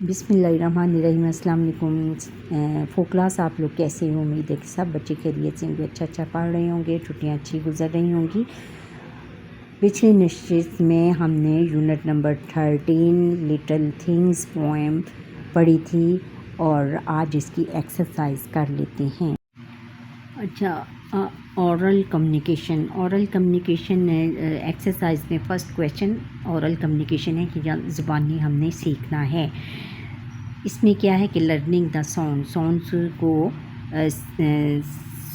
बिस्मिल्लाहिर्रहमानिर्रहीम। अस्सलाम वालेकुम। क्लास आप लोग कैसे हो? उम्मीद है कि सब बच्चे खैरियत से होंगे, अच्छा पढ़ रहे होंगे, छुट्टियाँ अच्छी गुजर रही होंगी। पिछली नशिस्त में हमने unit number 13 little things poem पढ़ी थी और आज इसकी एक्सरसाइज कर लेते हैं। अच्छा, औरल कम्युनिकेशन एक्सरसाइज में फ़र्स्ट क्वेश्चन औरल कम्युनिकेशन है कि ज़ुबानी हमने सीखना है। इसमें क्या है कि लर्निंग द साउंड्स को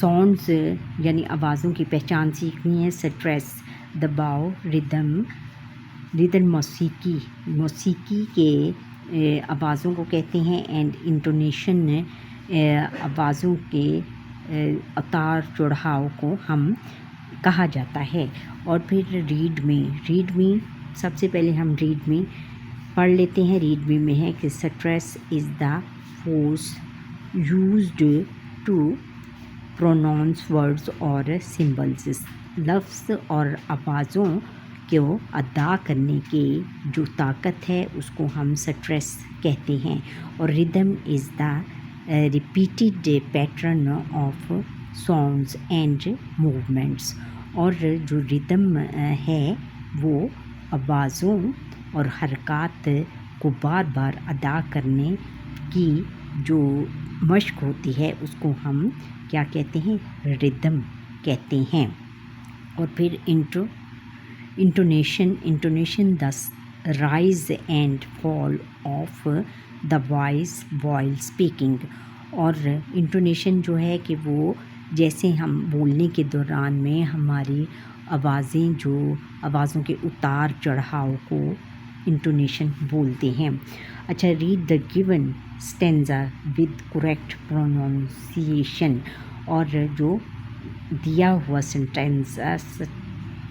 साउंड्स यानी आवाज़ों की पहचान सीखनी है। स्ट्रेस, दबाव, रिदम मौसीकी के आवाज़ों को कहते हैं। एंड इंटोनेशन आवाज़ों के उतार चढ़ाव को हम कहा जाता है। और फिर रीड मी सबसे पहले हम रीड मी पढ़ लेते हैं। रीड मी में है कि stress is the force used to pronounce words और सिंबल्स। लफ्ज़ और आवाज़ों को अदा करने की जो ताकत है उसको हम स्ट्रेस कहते हैं। और rhythm is the repeated pattern of songs and movements. और जो रिदम है वो आवाज़ों और हरकत को बार बार अदा करने की जो मश्क होती है उसको हम क्या कहते हैं? रिदम कहते हैं। और फिर intonation the rise and fall of the voice while speaking. और इंटोनेशन जो है कि वो जैसे हम बोलने के दौरान में हमारी आवाज़ों के उतार चढ़ाव को इंटोनेशन बोलते हैं। अच्छा, read the given stanza with correct pronunciation. और जो दिया हुआ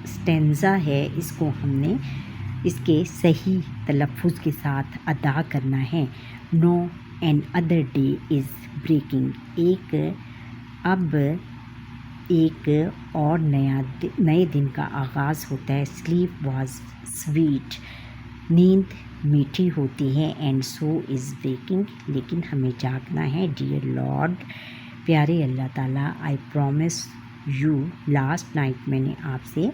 स्टेंजा है इसको हमने इसके सही तलफ़ुज़ के साथ अदा करना है। No another day is breaking. अब एक और नए दिन का आगाज़ होता है। Sleep was sweet. नींद मीठी होती है। And so is waking. लेकिन हमें जागना है। डियर लॉर्ड, प्यारे अल्लाह ताला, I promise you last night, मैंने आपसे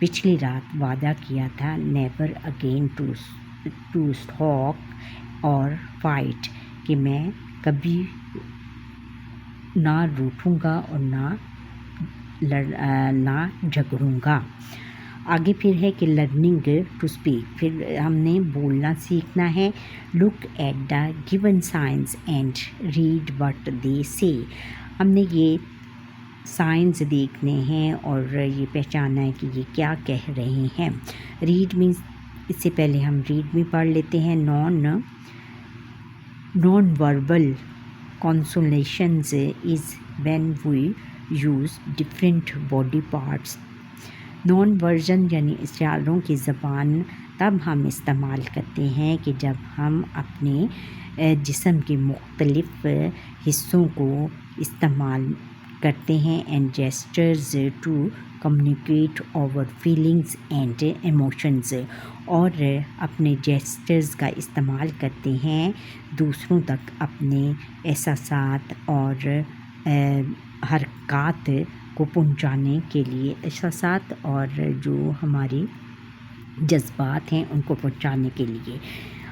पिछली रात वादा किया था। नेवर अगेन टू स्टॉक और फाइट, कि मैं कभी ना रूठूँगा और ना झगड़ूँगा। आगे फिर है कि लर्निंग टू स्पीक। फिर हमने बोलना सीखना है। Look at the given science and read what they से। हमने ये साइंस देखने हैं और ये पहचानना है कि ये क्या कह रहे हैं। रीड मीन्स, इससे पहले हम रीड में पढ़ लेते हैं। Non verbal consolations is when we use different body parts। Non version यानी इशारों की ज़बान तब हम इस्तेमाल करते हैं कि जब हम अपने जिस्म के मुख्तलिफ़ हिस्सों को इस्तेमाल करते हैं। And gestures to communicate our feelings and emotions. और अपने जेस्चर्स का इस्तेमाल करते हैं दूसरों तक अपने एहसासात और हरकत को पहुंचाने के लिए। एहसासात और जो हमारी जज्बात हैं उनको पहुंचाने के लिए।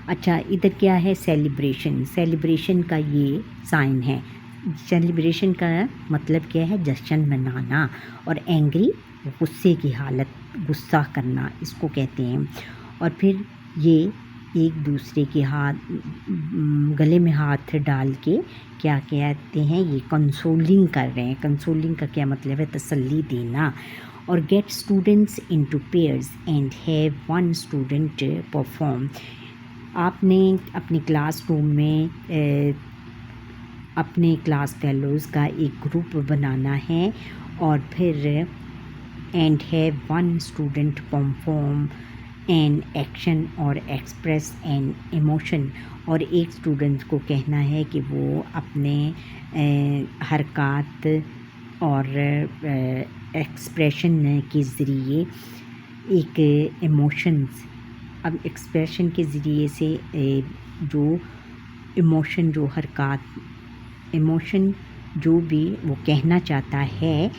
अच्छा, इधर क्या है? सेलिब्रेशन का ये साइन है। सेलिब्रेशन का मतलब क्या है? जश्न मनाना। और एंग्री, गुस्से की हालत, गुस्सा करना, इसको कहते हैं। और फिर ये एक दूसरे के गले में हाथ डाल के क्या कहते हैं? ये कंसोलिंग कर रहे हैं। कंसोलिंग का क्या मतलब है? तसल्ली देना। और gate students into pairs and have one student perform. आपने अपनी क्लासरूम में अपने क्लास फेलोज़ का एक ग्रुप बनाना है। और फिर and have one student perform an action और एक्सप्रेस एन इमोशन। और एक स्टूडेंट को कहना है कि वो अपने हरकत और एक्सप्रेशन के ज़रिए एक इमोशंस, अब एक्सप्रेशन के ज़रिए से जो इमोशन जो हरकत, इमोशन जो भी वो कहना चाहता है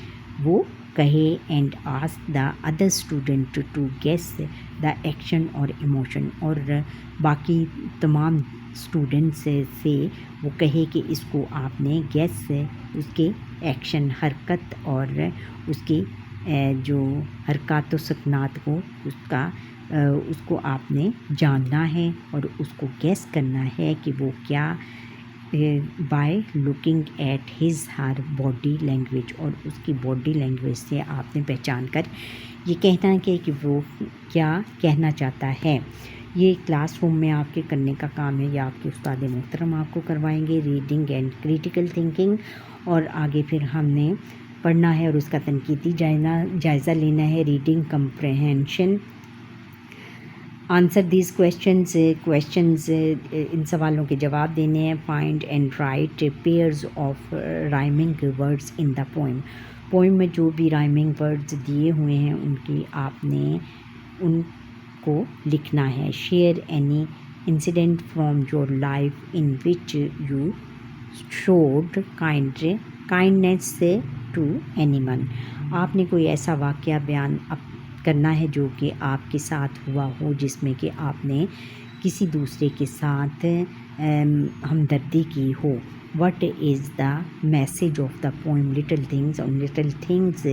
वो कहे and ask the other student to guess the action और इमोशन, और बाकी तमाम स्टूडेंट्स से वो कहे कि इसको आपने गेस उसके एक्शन, हरकत और उसकी जो हरकत व सकनात को उसको आपने जानना है और उसको गेस करना है कि वो क्या, by looking at his her body language, और उसकी बॉडी लैंग्वेज से आपने पहचान कर ये कहना है कि वो क्या कहना चाहता है। ये क्लासरूम में आपके करने का काम है या आपके उस्ताद मोहतरम आपको करवाएंगे, रीडिंग एंड क्रिटिकल थिंकिंग। और आगे फिर हमने पढ़ना है और उसका तनकीदी जायज़ा लेना है। Reading comprehension, answer this questions in सवालों के जवाब देने हैं। Find and right pairs of rhyming words in the poem में जो भी राइमिंग वर्ड्स दिए हुए हैं उनकी आपने उनको लिखना है। Share any incident from your life in which you showed kindness to anyone, आपने कोई ऐसा वाक़या बयान करना है जो कि आपके साथ हुआ हो जिसमें कि आपने किसी दूसरे के साथ हमदर्दी की हो। What is the message of the poem little things, और लिटिल थिंग्स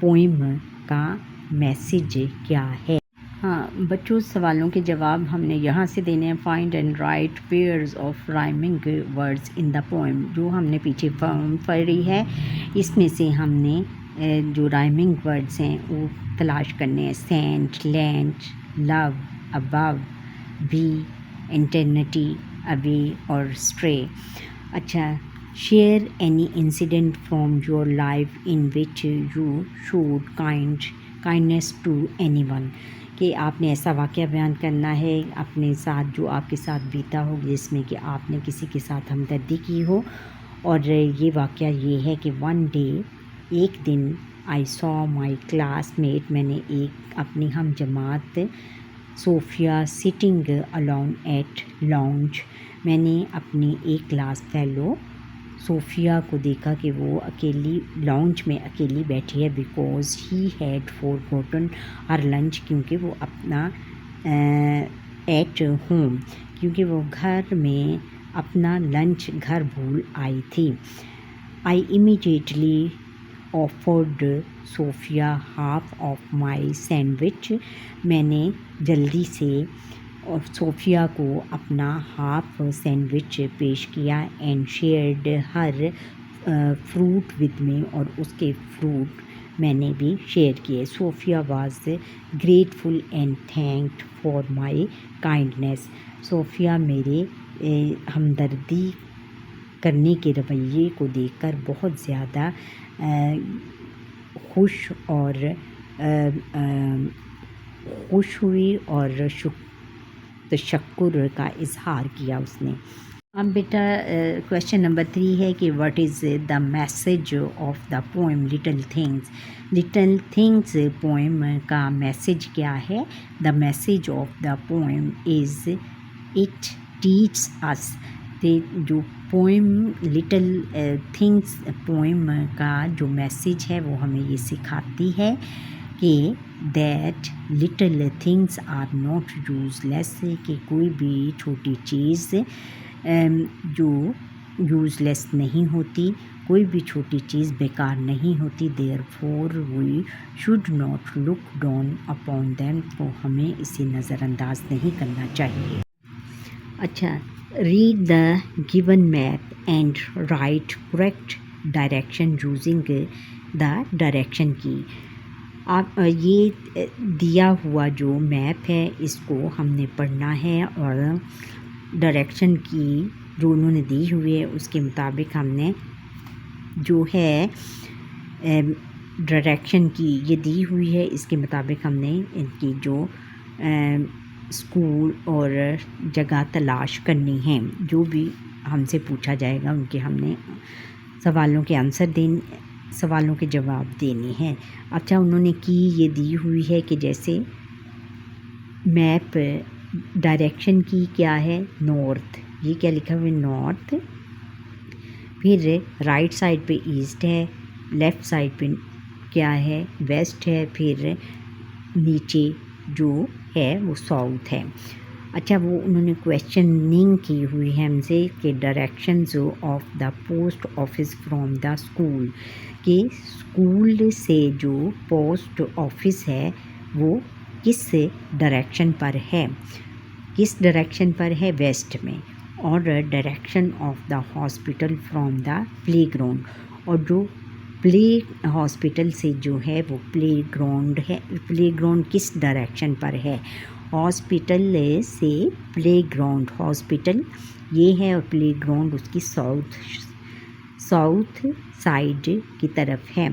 पोइम का मैसेज क्या है। हाँ बच्चों, सवालों के जवाब हमने यहाँ से देने हैं। Find and right pairs of rhyming words in the poem, जो हमने पीछे फॉर्म पढ़ी है इसमें से हमने जो राइमिंग वर्ड्स हैं वो तलाश करने हैं। Sent, land, love, above, be, eternity, away और स्ट्रे। अच्छा, share any incident from your life in which you showed kindness to anyone, कि आपने ऐसा वाक़या बयान करना है अपने साथ जो आपके साथ बीता हो जिसमें कि आपने किसी के साथ हमदर्दी की हो। और ये वाक़या ये है कि वन डे, एक दिन, आई सॉ माई क्लासमेट, मैंने एक अपनी हम जमात Sophia sitting alone at lunch, मैंने अपनी एक क्लास फेलो सोफ़िया को देखा कि वो अकेली लॉन्च में अकेली बैठी है। Because he had forgotten her lunch, क्योंकि वो अपना एट होम, क्योंकि वो घर में अपना लंच घर भूल आई थी। I immediately offered Sophia half of my sandwich, मैंने जल्दी से और सोफ़िया को अपना हाफ सैंडविच पेश किया। And shared her fruit with me, और उसके फ्रूट मैंने भी शेयर किए। Sophia was grateful and thanked for my kindness, Sophia मेरे हमदर्दी करने के रवैये को देखकर बहुत ज़्यादा खुश हुई और तशक्कुर का इजहार किया उसने। अब बेटा क्वेश्चन नंबर 3 है कि what is the message of the poem little things. Little things poem का मैसेज क्या है? The message of the poem is it teach अस, जो पोएम लिटिल थिंग्स पोएम का जो मैसेज है वो हमें ये सिखाती है कि that little things are not useless, कि कोई भी छोटी चीज़ जो यूज़लेस नहीं होती, कोई भी छोटी चीज़ बेकार नहीं होती। Therefore we should not look down upon them, तो हमें इसे नज़रअंदाज नहीं करना चाहिए। अच्छा, read the given map and write correct direction using the direction की। आप ये दिया हुआ जो मैप है इसको हमने पढ़ना है और डायरेक्शन की जो उन्होंने दी हुई है उसके मुताबिक हमने जो है डायरेक्शन की ये दी हुई है, इसके मुताबिक हमने इनकी जो स्कूल और जगह तलाश करनी है। जो भी हमसे पूछा जाएगा उनके हमने सवालों के आंसर सवालों के जवाब देने हैं। अच्छा, उन्होंने की ये दी हुई है कि जैसे मैप डायरेक्शन की क्या है, नॉर्थ, ये क्या लिखा हुआ है, नॉर्थ। फिर राइट साइड पे ईस्ट है, लेफ़्ट साइड पे क्या है, वेस्ट है। फिर नीचे जो है वो साउथ है। अच्छा, वो उन्होंने क्वेश्चनिंग की हुई है हमसे कि directions of the post office from the school, कि स्कूल से जो पोस्ट ऑफिस है वो किस डायरेक्शन पर है, किस डायरेक्शन पर है, वेस्ट में। और direction of the hospital from the play ground, और जो प्ले हॉस्पिटल से जो है वो प्ले ग्राउंड है, प्ले ग्राउंड किस डायरेक्शन पर है, हॉस्पिटल से प्ले ग्राउंड, हॉस्पिटल ये है और प्ले ग्राउंड उसकी साउथ साइड की तरफ है।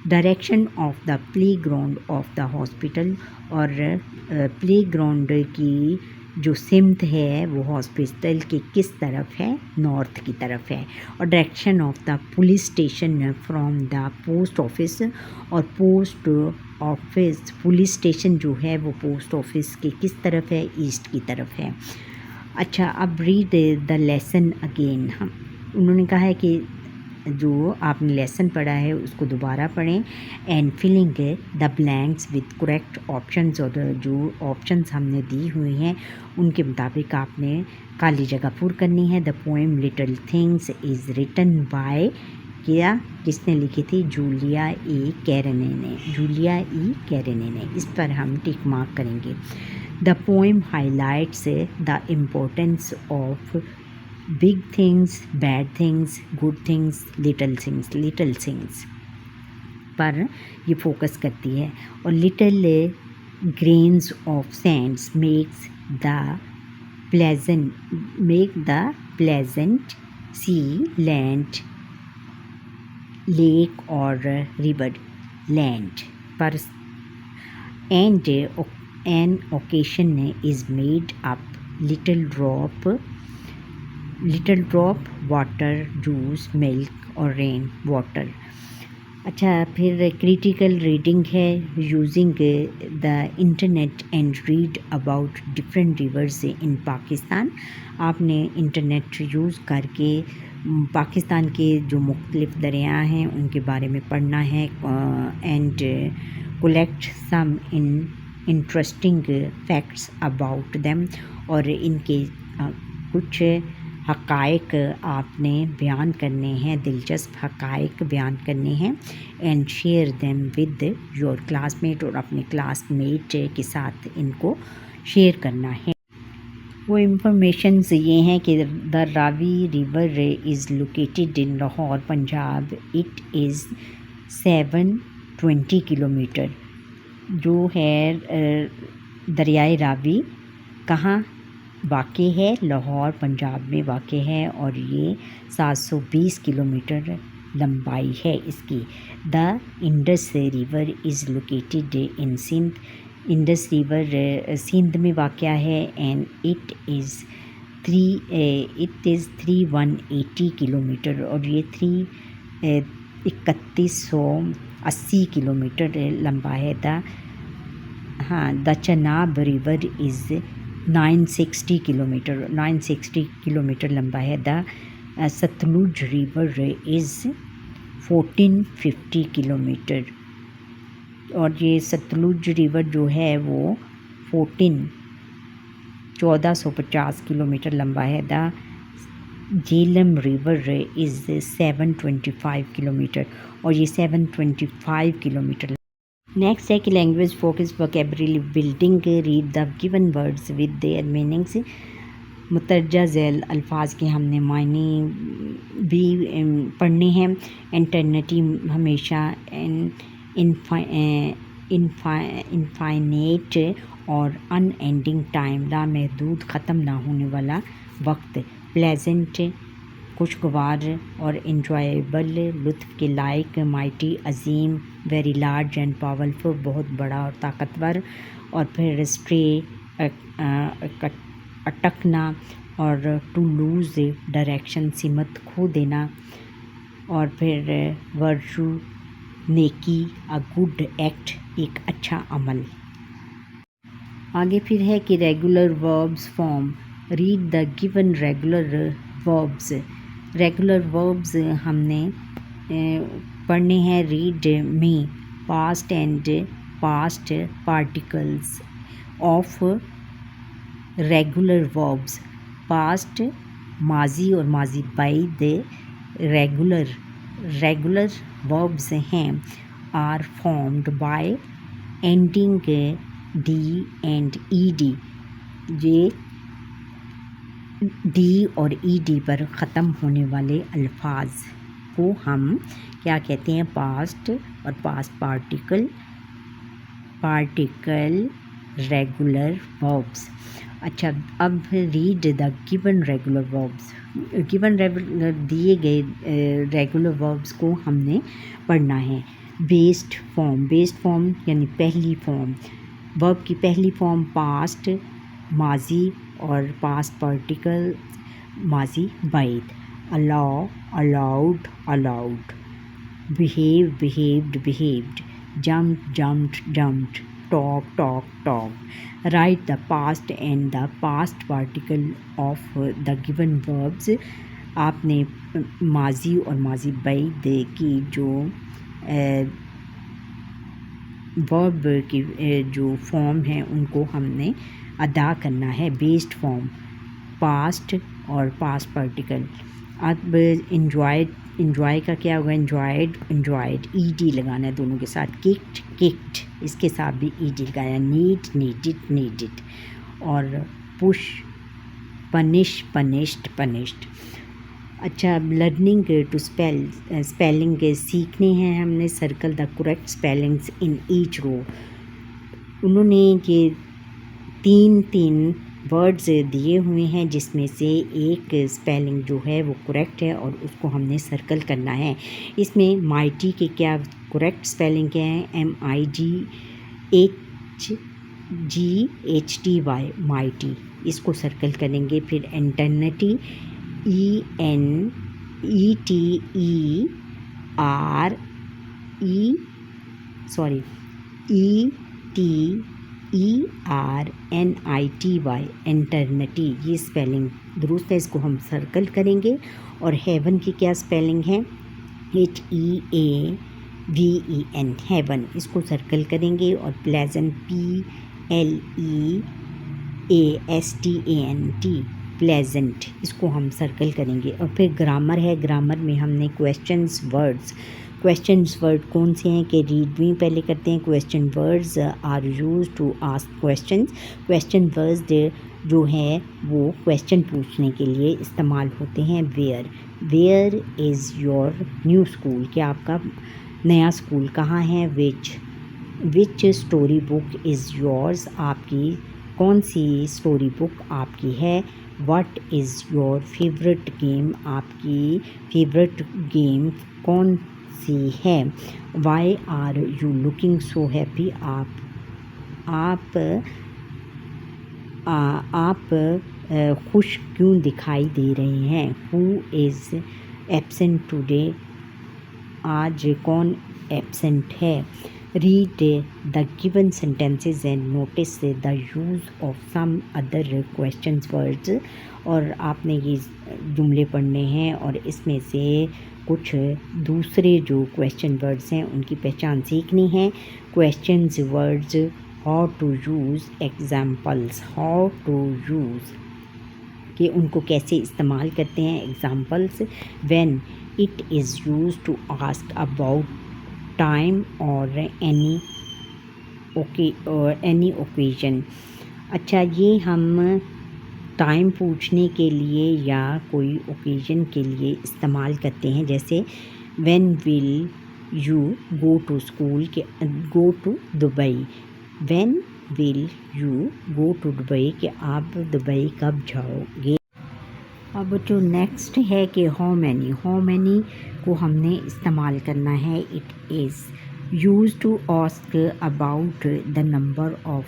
Direction of the play ground of the hospital, और प्ले ग्राउंड की जो सिमत है वो हॉस्पिटल के किस तरफ है, नॉर्थ की तरफ है। और direction of the police station from the post office, और पोस्ट ऑफिस पुलिस स्टेशन जो है वो पोस्ट ऑफिस के किस तरफ है, ईस्ट की तरफ है। अच्छा, अब रीड द लेसन अगेन। हम उन्होंने कहा है कि जो आपने लेसन पढ़ा है उसको दोबारा पढ़ें and filling the blanks with correct options, और जो ऑप्शंस हमने दी हुई हैं उनके मुताबिक आपने खाली जगह पूरी करनी है। The poem little things is written by, क्या किसने लिखी थी, जूलिया ए कैरने ने, जूलिया ई कैरने ने। इस पर हम टिक मार्क करेंगे। The poem highlights the importance of big things, bad things, good things, little things पर ये फोकस करती है। और little grains of sands make the pleasant sea, land, lake और रिवर लैंड पर। And an occasion is made up little drop water, juice, milk और rain water. अच्छा, फिर क्रिटिकल रीडिंग है, using the internet and read about different rivers in Pakistan. आपने internet use करके पाकिस्तान के जो मुख्तलिफ़ दरिया हैं उनके बारे में पढ़ना है and collect some interesting facts about them, और इनके कुछ हक़ाइक़ आपने बयान करने हैं, दिलचस्प हक़ाइक़ बयान करने हैं। And share them with your classmate, और अपने क्लासमेट के साथ इनको शेयर करना है। वो इंफॉर्मेशंस ये हैं कि the Ravi river is located in Lahore, Punjab. It is 720 kilometre. जो है दरियाए रावी कहाँ वाक़ई है, लाहौर पंजाब में वाक़ई है, और ये 720 किलोमीटर लंबाई है इसकी। The Indus river is located in Sindh. Indus river Sindh में वाक़ है। एंड इट इज़ 3180 किलोमीटर, और ये 3180 किलोमीटर लंबा है। The Chenab river is 960 kilometre लंबा है। The Sutlej river is 1450 kilometre, और ये सतलुज रिवर जो है वो 1450 किलोमीटर लंबा है। The Jhelum river is 725 kilometre, और ये 725 किलोमीटर। नेक्स्ट है कि language focus vocabulary building, read the given words with their meanings. मुतरजा झैल अल्फाज के हमने मायने भी पढ़ने हैं। इंटरनेटी हमेशा इनफाइनेट और अनएंडिंग टाइम, लामहदूद ख़त्म ना होने वाला वक्त। प्लेजेंट खुशगवार और इंजॉयबल, लुत्फ़ के लायक। माइटी अज़ीम, वेरी लार्ज एंड पावरफुल, बहुत बड़ा और ताकतवर। और फिर स्ट्रे अटकना, और टू लूज़ डायरेक्शन सिमत खो देना। और फिर वर्चू नेकी, अ गुड एक्ट, एक अच्छा अमल। आगे फिर है कि regular verbs form, read the given regular verbs. Regular verbs हमने पढ़ने हैं रीड में। Past and past particles of regular verbs. Past माजी और माजी बाई द रेगुलर वर्ब्स हैं are formed by ending D and E D. ये D और ई डी पर ख़त्म होने वाले अल्फाज को हम क्या कहते हैं? पास्ट और पास्ट पार्टिकल रेगुलर वर्ब्स। अच्छा, अब read the given regular verbs. Given दिए गए रेगुलर वर्ब्स को हमने पढ़ना है। बेस्ड फॉर्म यानी पहली फॉर्म। वर्ब की पहली फॉर्म पास्ट माजी और पास्ट पार्टिकल माजी बाइद। Allow allowed allowed. Behave behaved behaved. Jump jumped jumped. talk talk talk। Write the past and the past particle of the given verbs। आपने माजी और माजी बाइद की जो वर्ब की जो फॉर्म है उनको हमने अदा करना है। बेस्ड फॉर्म पास्ट और पास्ट पार्टिकल। अब इंजॉय का क्या होगा? इंजॉयड ई डी लगाना है दोनों के साथ। किक्ड इसके साथ भी ई डी लगाना है। नीडेड और पुश पनिश्ड। अच्छा, लर्निंग टू स्पेलिंग सीखने हैं हमने। Circle the correct spellings in each row. उन्होंने ये तीन वर्ड्स दिए हुए हैं जिसमें से एक स्पेलिंग जो है वो करेक्ट है और उसको हमने सर्कल करना है। इसमें माइटी के क्या करेक्ट स्पेलिंग क्या है? MIGHGHTY माइटी, इसको सर्कल करेंगे। फिर एटर्निटी ETERNITY एटर्निटी, ये स्पेलिंग दुरुस्त है, इसको हम सर्कल करेंगे। और हेवन की क्या स्पेलिंग है? HEAVEN हेवन, इसको सर्कल करेंगे। और प्लेजेंट PLEASTANT प्लेजेंट, इसको हम सर्कल करेंगे। और फिर ग्रामर है। ग्रामर में हमने क्वेश्चंस वर्ड कौन से हैं कि रीड में पहले करते हैं। Question words are use to ask questions. Question words जो है वो क्वेश्चन पूछने के लिए इस्तेमाल होते हैं। Where is your new school, क्या आपका नया स्कूल कहाँ है। Which story book is yours, आपकी कौन सी स्टोरी बुक आपकी है। What is your favourite game, आपकी फेवरेट गेम कौन सी है। Why are you looking so happy, आप खुश क्यों दिखाई दे रहे हैं। हु इज़ एब्सेंट टुडे, आज कौन एब्सेंट है। Read the given sentences and notice the use of some other question words. और आपने ये जुमले पढ़ने हैं और इसमें से कुछ दूसरे जो क्वेश्चन वर्ड्स हैं उनकी पहचान सीखनी है। Question words, how to use, examples, how to use कि उनको कैसे इस्तेमाल करते हैं। Examples, when it is use to ask about time और एनी ओकेजन। अच्छा, ये हम टाइम पूछने के लिए या कोई ओकेजन के लिए इस्तेमाल करते हैं। जैसे when will you go to school के go to Dubai. When will you go to Dubai कि आप दुबई कब जाओगे। अब जो नेक्स्ट है कि हाउ मैनी को हमने इस्तेमाल करना है। It is use to ask about the number of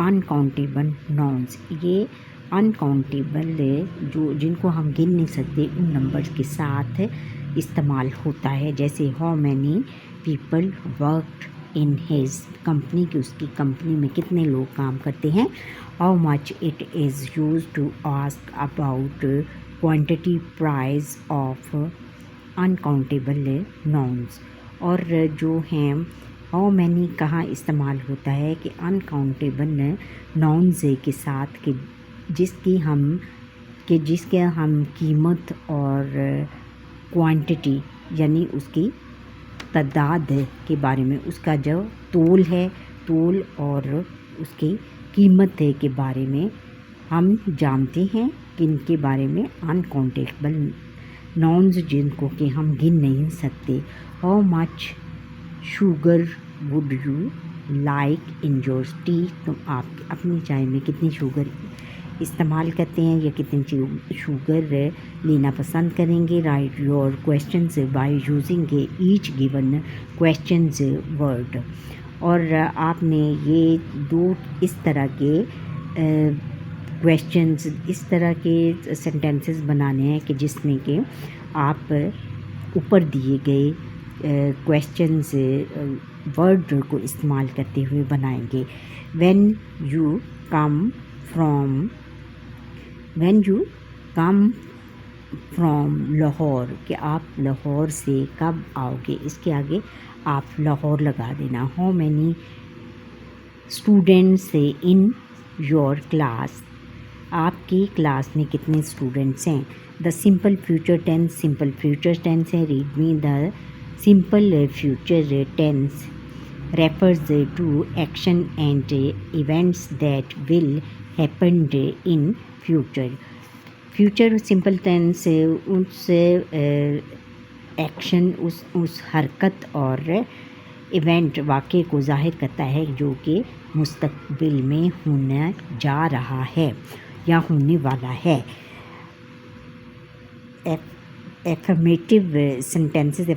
uncountable nouns. ये अनकाउंटेबल जो जिनको हम गिन नहीं सकते उन नंबर्स के साथ इस्तेमाल होता है। जैसे how many people worked in his company, कि उसकी कंपनी में कितने लोग काम करते हैं. How much it is use to ask about quantity price of uncountable nouns. और जो हैं हाउ मैनी कहाँ इस्तेमाल होता है कि अनकाउंटेबल नाउन्स के साथ, कि जिसके हम कीमत और क्वांटिटी यानी उसकी तादाद के बारे में, उसका जो तोल है, तोल और उसकी कीमत है के बारे में हम जानते हैं, किनके बारे में, अनकाउंटेबल नाउन्स जिनको कि हम गिन नहीं सकते. How much sugar would you like in your T. तुम आप अपनी चाय में कितनी शुगर इस्तेमाल करते हैं या कितनी शुगर लेना पसंद करेंगे. Right your questions by using each given questions word. और आपने ये दो इस तरह के क्वेश्चंस, इस तरह के सेंटेंसेस बनाने हैं कि जिसमें कि आप ऊपर दिए गए क्वेश्चंस वर्ड को इस्तेमाल करते हुए बनाएंगे. When you come from Lahore, कि आप लाहौर से कब आओगे, इसके आगे आप लाहौर लगा देना. How many students in your class, आपकी क्लास में कितने स्टूडेंट्स हैं. द सिंपल फ्यूचर टेंस है. Read me. The simple future tense refers to action and events that will happen in future. Future simple tense उस action, उस हरकत और event, वाक़े को ज़ाहिर करता है जो कि मुस्तक़बिल में होने जा रहा है या होने वाला है. एफर्मेटिव सेंटेंसेस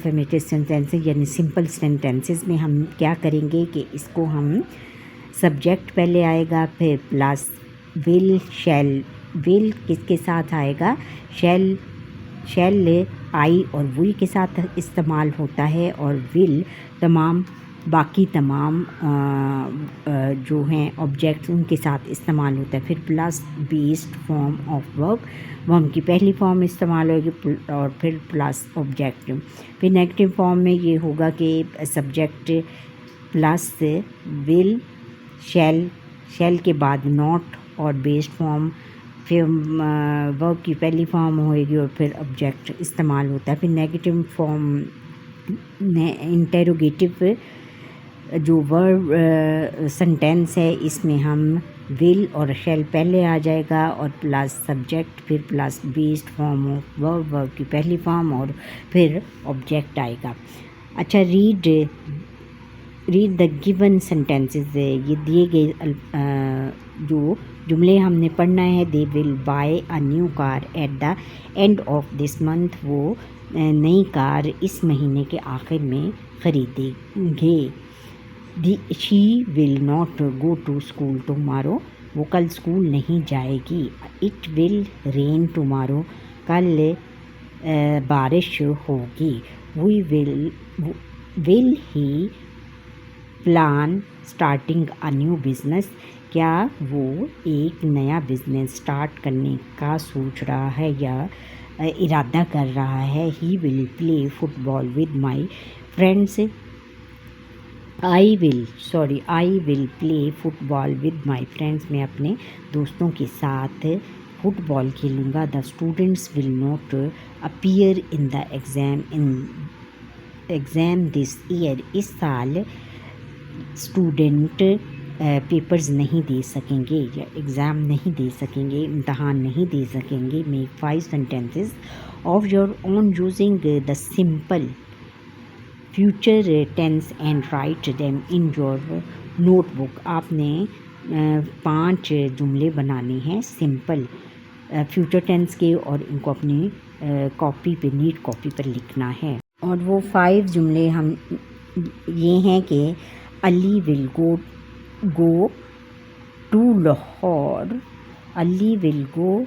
यानी सिंपल सेंटेंसेस में हम क्या करेंगे कि इसको हम सब्जेक्ट पहले आएगा, फिर प्लस विल, शैल. विल किसके साथ आएगा, शैल आई और विल के साथ इस्तेमाल होता है, और विल बाकी तमाम जो हैं ऑब्जेक्ट्स उनके साथ इस्तेमाल होता है. फिर plus based form of verb की पहली फॉर्म इस्तेमाल होगी, और फिर प्लस ऑब्जेक्ट. फिर नेगेटिव फॉर्म में ये होगा कि सब्जेक्ट प्लस विल, शैल के बाद नॉट और बेस्ड फॉर्म, फिर वर्ब की पहली फॉर्म होएगी और फिर ऑब्जेक्ट इस्तेमाल होता है. फिर नेगेटिव फॉर्म में इंटेरोगेटिव जो वर्ब सेंटेंस है, इसमें हम विल और शैल पहले आ जाएगा और प्लस सब्जेक्ट, फिर plus based form of verb की पहली फॉर्म और फिर ऑब्जेक्ट आएगा. अच्छा, रीड द गिवन सेंटेंसेस. ये दिए गए जो जुमले हमने पढ़ना है. They will buy a new car at the end of this month. वो नई कार इस महीने के आखिर में ख़रीदेंगे. She will not go to school tomorrow. वो कल स्कूल नहीं जाएगी. It will rain tomorrow. कल बारिश होगी. We will he plan starting a new business. क्या वो एक नया बिज़नेस स्टार्ट करने का सोच रहा है या इरादा कर रहा है. He will play football with my friends. I will play football with my friends. मैं अपने दोस्तों के साथ फुटबॉल खेलूँगा. The students will not appear in the exam this year. इस साल स्टूडेंट पेपर्स नहीं दे सकेंगे या एग्ज़ाम नहीं दे सकेंगे, इम्तहान नहीं दे सकेंगे. Make 5 sentences of your own using the simple future tense and write them in your notebook. आपने 5 जुमले बनाने हैं सिंपल फ्यूचर टेंस के और इनको अपनी कॉपी पे, नीट कॉपी पर लिखना है. और वो 5 जुमले हम ये हैं कि Ali will go to Lahore. Ali will go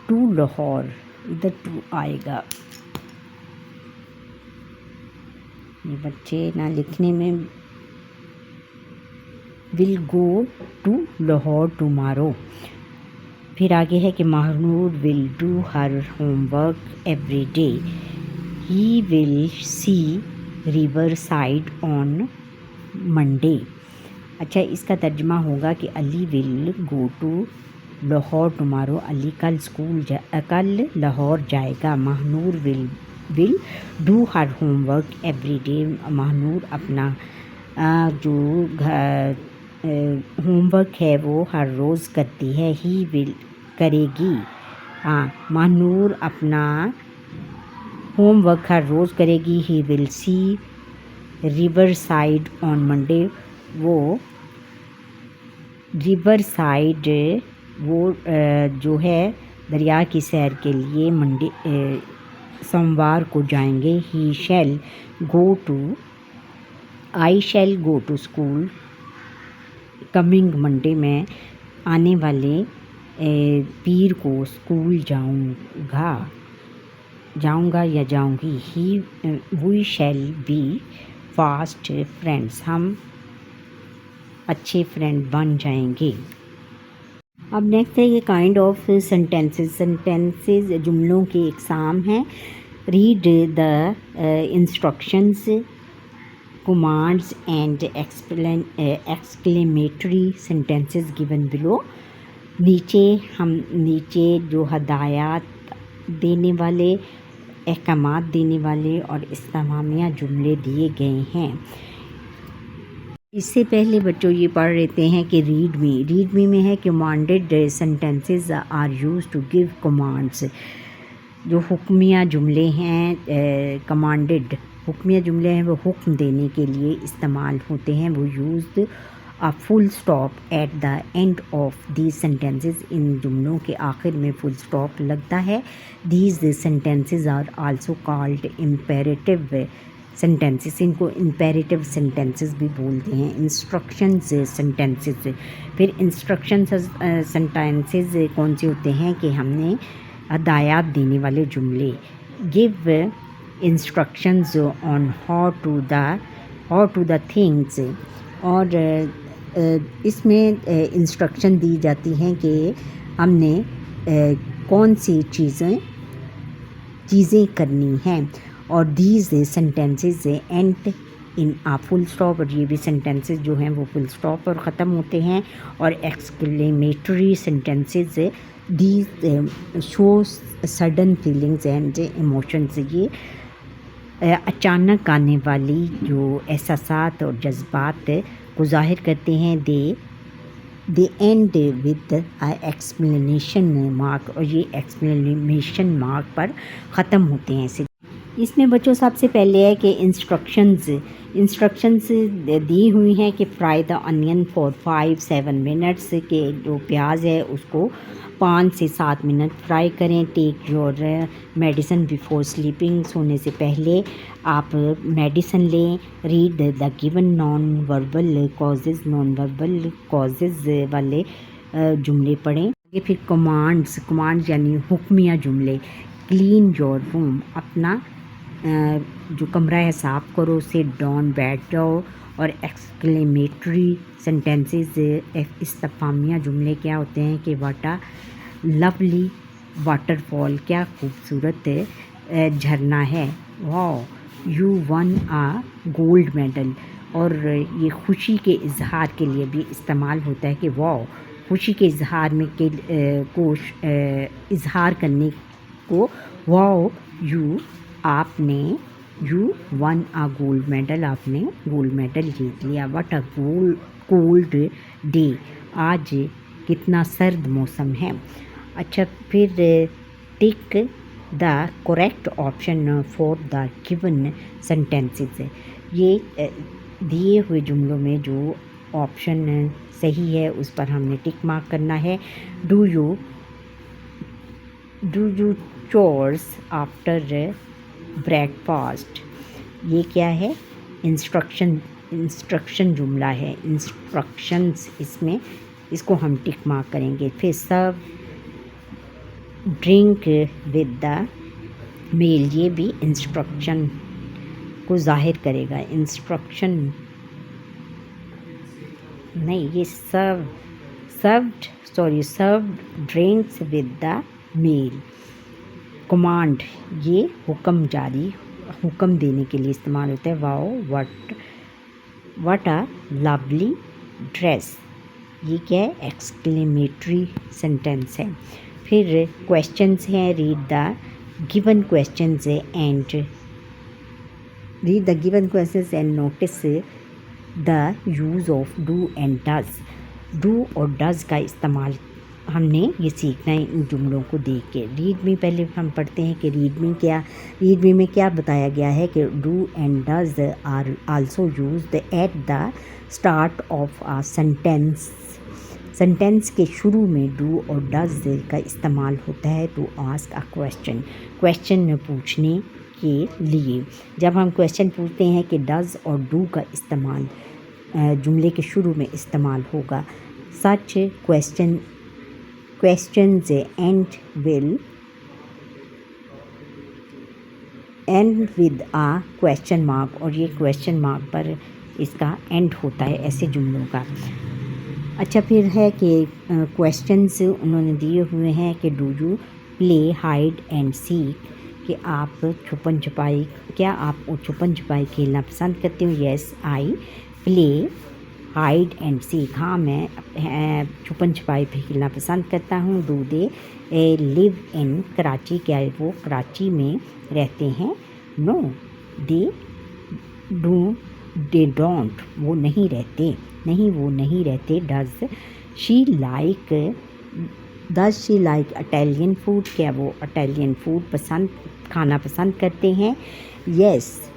to Lahore. इधर टू आएगा. ये बच्चे ना लिखने में will go to Lahore tomorrow. फिर आगे है कि Mahnoor will do her homework every day. He will see river side on Monday. अच्छा, इसका तर्जमा होगा कि Ali will go to Lahore tomorrow. Ali कल लाहौर जाएगा। Mahnoor will do her homework every day. Mahnoor अपना जो होमवर्क है वो हर रोज़ करती है। ही विल करेगी। महानूर अपना होमवर्क हर रोज़ करेगी। ही will see river side on Monday. वो रिवर साइड वो जो है दरिया की सैर के लिए मंडे सोमवार को जाएंगे। I shall go to school coming Monday. में आने वाले पीर को स्कूल जाऊंगा या जाऊंगी। We shall be fast friends. हम अच्छे फ्रेंड बन जाएंगे। अब नेक्स्ट है ये काइंड ऑफ सेंटेंसेस जुमलों की इकसाम हैं। Read the instructions, commands and exclamatory sentences given below. नीचे जो हदायत देने वाले, अहकामात देने वाले और इस्तेमामिया जुमले दिए गए हैं। इससे पहले बच्चों ये पढ़ लेते हैं कि रीड मी में है commanded sentences are used to give commands. जो हुक्मिया जुमले हैं, कमांडेड हुक्मिया जुमले हैं, वो हुक्म देने के लिए इस्तेमाल होते हैं। वो used a full stop at the end of these sentences. इन जुमलों के आखिर में फुल स्टॉप लगता है। These sentences are also called imperative sentences. इनको इम्पेरेटिव सेंटेंसेस भी बोलते हैं। Instructions sentences. फिर इंस्ट्रक्शंस सेंटेंसेस कौन से होते हैं कि हमने हदायत देने वाले जुमले। Give instructions on how to the things. और इसमें इंस्ट्रक्शन दी जाती हैं कि हमने कौन सी चीज़ें करनी हैं। और these sentences and in a full stop. और ये भी सेंटेंसेस जो हैं वो फुल स्टॉप पर ख़त्म होते हैं। और exclamatory sentences these show sudden feelings and emotions. ये अचानक आने वाली जो एहसासात और जज्बात को ज़ाहिर करते हैं। दे एंड विद एक्सप्लेनेशन मार्क। और ये एक्सप्लेनेशन मार्क पर ख़त्म होते हैं। इसमें बच्चों सबसे पहले है कि इंस्ट्रक्शंस दी हुई हैं कि fry the onion for 5-7 minutes. के जो प्याज है उसको 5 से 7 मिनट फ्राई करें। Take your medicine before sleeping. सोने से पहले आप मेडिसिन लें। Read the given non verbal causes वाले जुमले पढ़ें। फिर कमांड्स यानी हुक्मिया जुमले। Clean your room. अपना जो कमरा है साफ़ करो। सिट डाउन, बैठ जाओ। और एक्सक्लेमेटरी सेंटेंसेस इस्तिफामिया जुमले क्या होते हैं कि व्हाट अ लवली वाटरफॉल। क्या खूबसूरत झरना है। Wow you won a gold medal. और ये खुशी के इजहार के लिए भी इस्तेमाल होता है कि वाओ, खुशी के इजहार में इजहार करने को wow you won a gold medal. आपने गोल्ड मेडल जीत लिया। What a cold day. आज कितना सर्द मौसम है। अच्छा, फिर tick the correct option for the given sentences. ये दिए हुए जुमलों में जो ऑप्शन सही है उस पर हमने टिक मार्क करना है। Do you chores after breakfast. ये क्या है? इंस्ट्रक्शन जुमला है। इंस्ट्रक्शंस इसमें इसको हम टिक मार्क करेंगे। फिर serve drink with the meal. ये भी इंस्ट्रक्शन को ज़ाहिर करेगा। इंस्ट्रक्शन नहीं, ये served drinks with the meal. Command, ये हुक्म देने के लिए इस्तेमाल होता है। Wow what a lovely dress, ये क्या है? एक्सक्लेमेटरी सेंटेंस है। फिर क्वेश्चंस हैं, read the given questions and notice the use of do and does. Do और डज का इस्तेमाल हमने ये सीखना है इन जुमलों को देख के। रीड में पहले हम पढ़ते हैं कि रीड में क्या बताया गया है कि do and does are also used at the start of a sentence. Sentence के शुरू में डू और डज का इस्तेमाल होता है टू आस्क अ क्वेश्चन पूछने के लिए। जब हम क्वेश्चन पूछते हैं कि डज और डू का इस्तेमाल जुमले के शुरू में इस्तेमाल होगा। सच questions end with a question mark, और ये क्वेश्चन मार्क पर इसका एंड होता है ऐसे जुमलों का। अच्छा, फिर है कि क्वेश्चंस उन्होंने दिए हुए हैं कि do you play hide and seek, कि आप छुपन छुपाई खेलना पसंद करते हो। Yes I play hide and seek, हाँ मैं छुपन छुपाई खेलना पसंद करता हूँ। Do they live in Karachi, क्या वो कराची में रहते हैं? नो दे डोंट, वो नहीं रहते। Does she like Italian food, क्या वो इटालियन फूड खाना पसंद करते हैं? Yes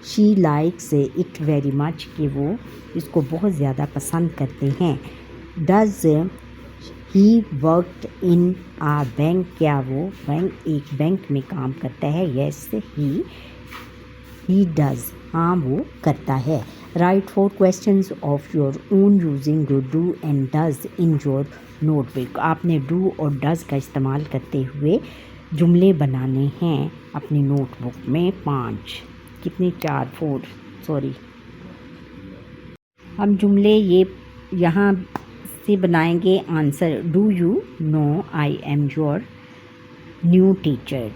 she likes it very much, कि वो इसको बहुत ज़्यादा पसंद करते हैं। Does he worked in a bank, क्या वो एक बैंक में काम करता है? येस ही डज, हाँ वो करता है। Right 4 questions of your own using do and does in your notebook. आपने डू और डज का इस्तेमाल करते हुए जुमले बनाने हैं अपनी नोटबुक में। 5 कितने 4 सॉरी। हम जुमले ये यहाँ से बनाएंगे। Answer, do you know I am your new teacher.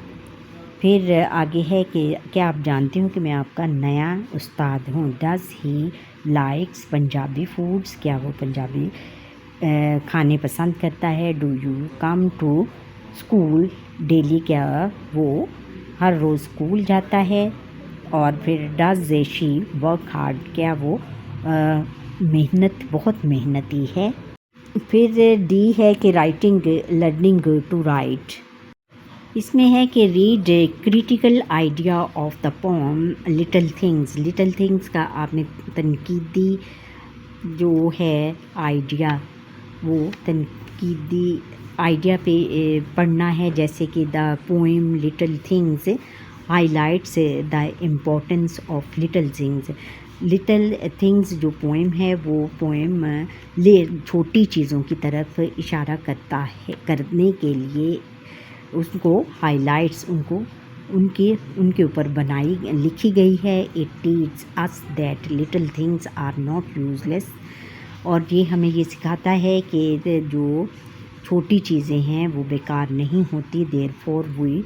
फिर आगे है कि क्या आप जानते हो कि मैं आपका नया उस्ताद हूँ। Does he likes Punjabi foods, क्या वो पंजाबी खाने पसंद करता है। Do you come to school daily, क्या वो हर रोज़ स्कूल जाता है। और फिर डज शी वर्क हार्ड, क्या वो बहुत मेहनती है। फिर डी है कि राइटिंग लर्निंग टू राइट, इसमें है कि read critical idea of the pome little things का आपने तनकीदी जो है आइडिया, वो तनकीदी आइडिया पे पढ़ना है। जैसे कि the poem little things highlights the importance of little things जो पोएम है वो पोएम छोटी चीज़ों की तरफ इशारा करता है, करने के लिए उसको हाईलाइट्स उनके ऊपर लिखी गई है। It teach us that little things are not useless, और ये हमें ये सिखाता है कि जो छोटी चीज़ें हैं वो बेकार नहीं होती। Therefore we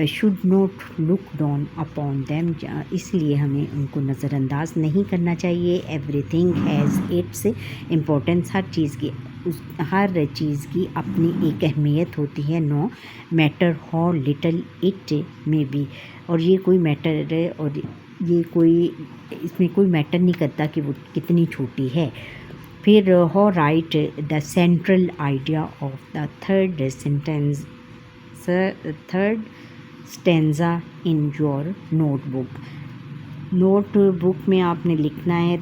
should not look down upon them, इसलिए हमें उनको नज़रअंदाज नहीं करना चाहिए। एवरीथिंग हैज़ इट्स इम्पोर्टेंस, हर चीज़ की अपनी एक अहमियत होती है। No matter how little it may be, और ये कोई मैटर है, और इसमें कोई मैटर नहीं करता कि वो कितनी छोटी है। फिर how right the central idea of the third stanza in your notebook में आपने लिखना है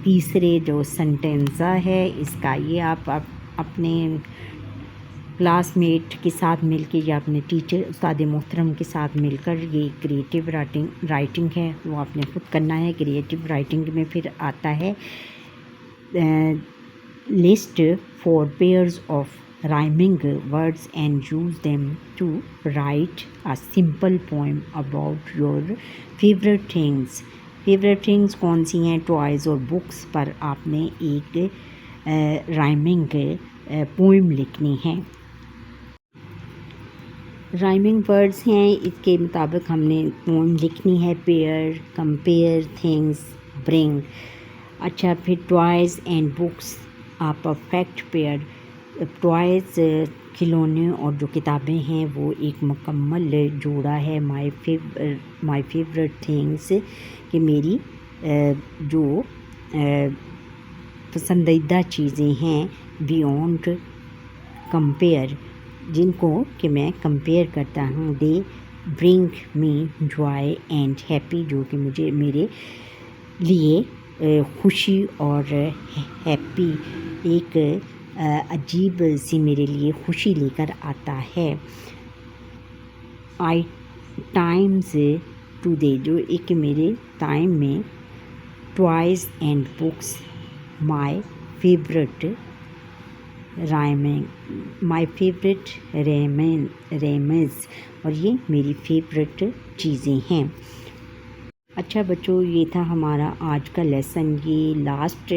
तीसरे जो सेंटेंसा है इसका। ये आप अपने क्लासमेट के साथ मिलकर या अपने टीचर उस्ताद मोहतरम के साथ मिलकर, ये क्रिएटिव राइटिंग है वो आपने खुद करना है। क्रिएटिव राइटिंग में फिर आता है list 4 pairs of rhyming words and use them to write a simple poem about your favorite things. Favourite things कौन सी हैं, टॉयज़ और बुक्स पर आपने एक राइमिंग पोइम लिखनी है। राइमिंग वर्ड्स हैं, इसके मुताबिक हमने पोइम लिखनी है। Pair, compare, things, bring. अच्छा, फिर toys and books a perfect pair. Toys खिलौने और जो किताबें हैं वो एक मुकम्मल जोड़ा है। माय फेवरेट थिंग्स कि मेरी जो पसंदीदा चीज़ें हैं बियॉन्ड कंपेयर, जिनको कि मैं कंपेयर करता हूँ। They bring me Joy and happy, जो कि मुझे मेरे लिए खुशी और हैप्पी एक अजीब सी मेरे लिए खुशी लेकर आता है। आई टाइम्स टुडे, जो एक मेरे टाइम में toys and books my favourite रेमेंस, और ये मेरी फेवरेट चीज़ें हैं। अच्छा बच्चों, ये था हमारा आज का लेसन। ये लास्ट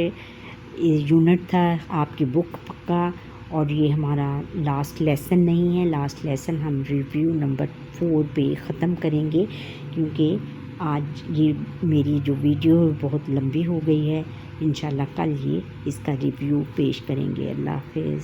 यूनिट था आपकी बुक का, और ये हमारा लास्ट लेसन नहीं है। लास्ट लेसन हम रिव्यू नंबर 4 पे ख़त्म करेंगे, क्योंकि आज ये मेरी जो वीडियो बहुत लंबी हो गई है। इंशाल्लाह कल ये इसका रिव्यू पेश करेंगे। अल्लाह हाफ़िज़।